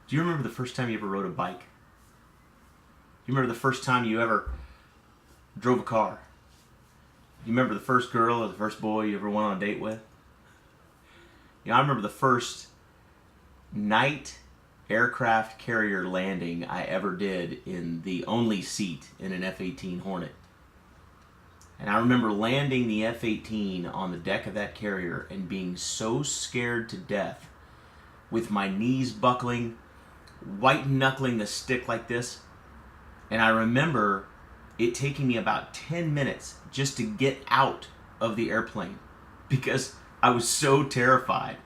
Do you remember the first time you ever rode a bike? Do you remember the first time you ever drove a car? Do you remember the first girl or the first boy you ever went on a date with? You know, I remember the first night aircraft carrier landing I ever did in the only seat in an F-18 Hornet. And I remember landing the F-18 on the deck of that carrier and being so scared to death with my knees buckling, white-knuckling the stick like this. And I remember it taking me about 10 minutes just to get out of the airplane because I was so terrified.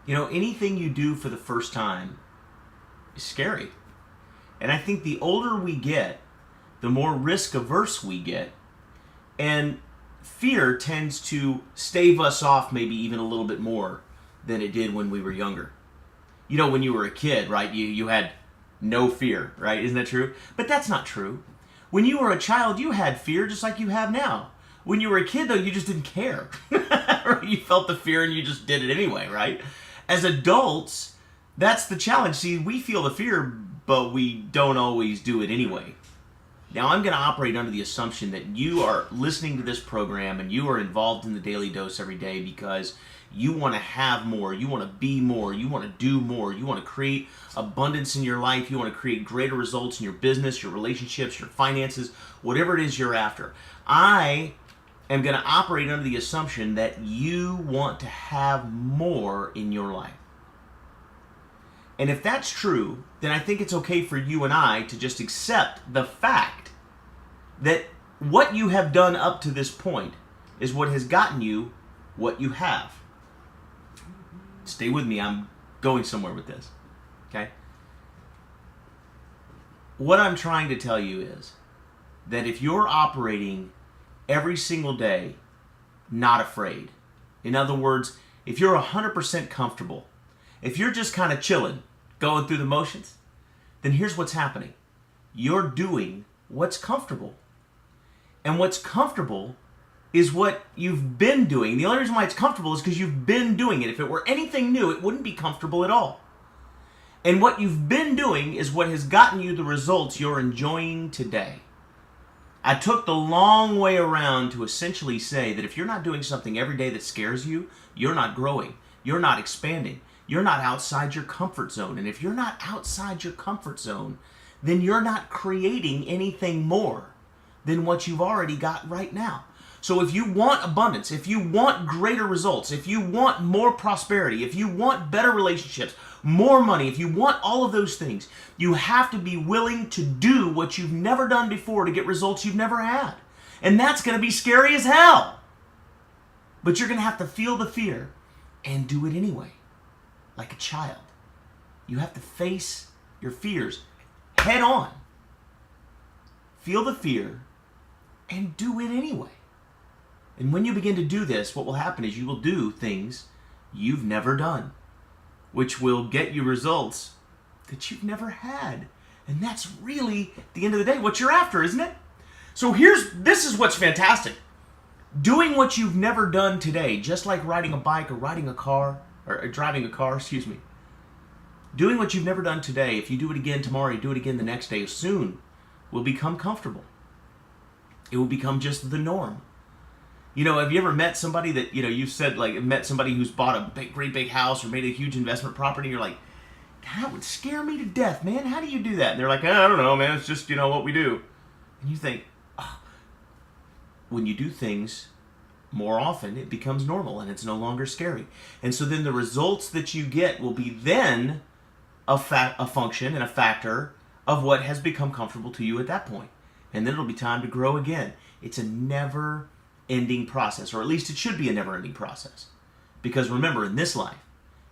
You know, anything you do for the first time is scary. And I think the older we get, the more risk-averse we get. And fear tends to stave us off maybe even a little bit more than it did when we were younger. You know, when you were a kid, right, you had no fear, right? Isn't that true? But that's not true. When you were a child, you had fear just like you have now. When you were a kid, though, you just didn't care. You felt the fear and you just did it anyway, right? As adults, that's the challenge. See, we feel the fear, but we don't always do it anyway. Now, I'm going to operate under the assumption that you are listening to this program and you are involved in the Daily Dose every day because you want to have more, you want to be more, you want to do more, you want to create abundance in your life, you want to create greater results in your business, your relationships, your finances, whatever it is you're after. I am going to operate under the assumption that you want to have more in your life. And if that's true, then I think it's okay for you and I to just accept the fact that what you have done up to this point is what has gotten you what you have. Stay with me, I'm going somewhere with this, okay? What I'm trying to tell you is that if you're operating every single day not afraid, in other words, if you're 100% comfortable, if you're just kind of chilling, going through the motions, then here's what's happening. You're doing what's comfortable. And what's comfortable is what you've been doing. The only reason why it's comfortable is because you've been doing it. If it were anything new, it wouldn't be comfortable at all. And what you've been doing is what has gotten you the results you're enjoying today. I took the long way around to essentially say that if you're not doing something every day that scares you, you're not growing, you're not expanding, you're not outside your comfort zone. And if you're not outside your comfort zone, then you're not creating anything more than what you've already got right now. So if you want abundance, if you want greater results, if you want more prosperity, if you want better relationships, more money, if you want all of those things, you have to be willing to do what you've never done before to get results you've never had. And that's going to be scary as hell. But you're going to have to feel the fear and do it anyway, like a child. You have to face your fears head on. Feel the fear and do it anyway. And when you begin to do this, what will happen is you will do things you've never done, which will get you results that you've never had. And that's really, at the end of the day, what you're after, isn't it? So this is what's fantastic. Doing what you've never done today, just like riding a bike or riding a car, or driving a car, Doing what you've never done today, if you do it again tomorrow, you do it again the next day, soon will become comfortable. It will become just the norm. You know, have you ever met somebody that, you know, you said, like, met somebody who's bought a great big house or made a huge investment property, and you're like, that would scare me to death, man. How do you do that? And they're like, I don't know, man. It's just, you know, what we do. And you think, oh, when you do things more often, it becomes normal and it's no longer scary. And so then the results that you get will be then a function and a factor of what has become comfortable to you at that point. And then it'll be time to grow again. It's a never-ending process, or at least it should be a never-ending process. Because remember, in this life,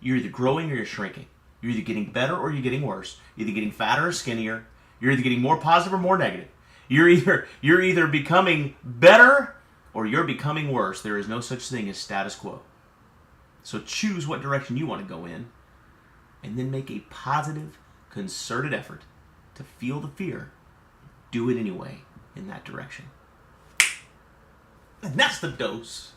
you're either growing or you're shrinking. You're either getting better or you're getting worse. You're either getting fatter or skinnier. You're either getting more positive or more negative. You're either becoming better or you're becoming worse. There is no such thing as status quo. So choose what direction you want to go in, and then make a positive, concerted effort to feel the fear. Do it anyway in that direction. And that's the dose.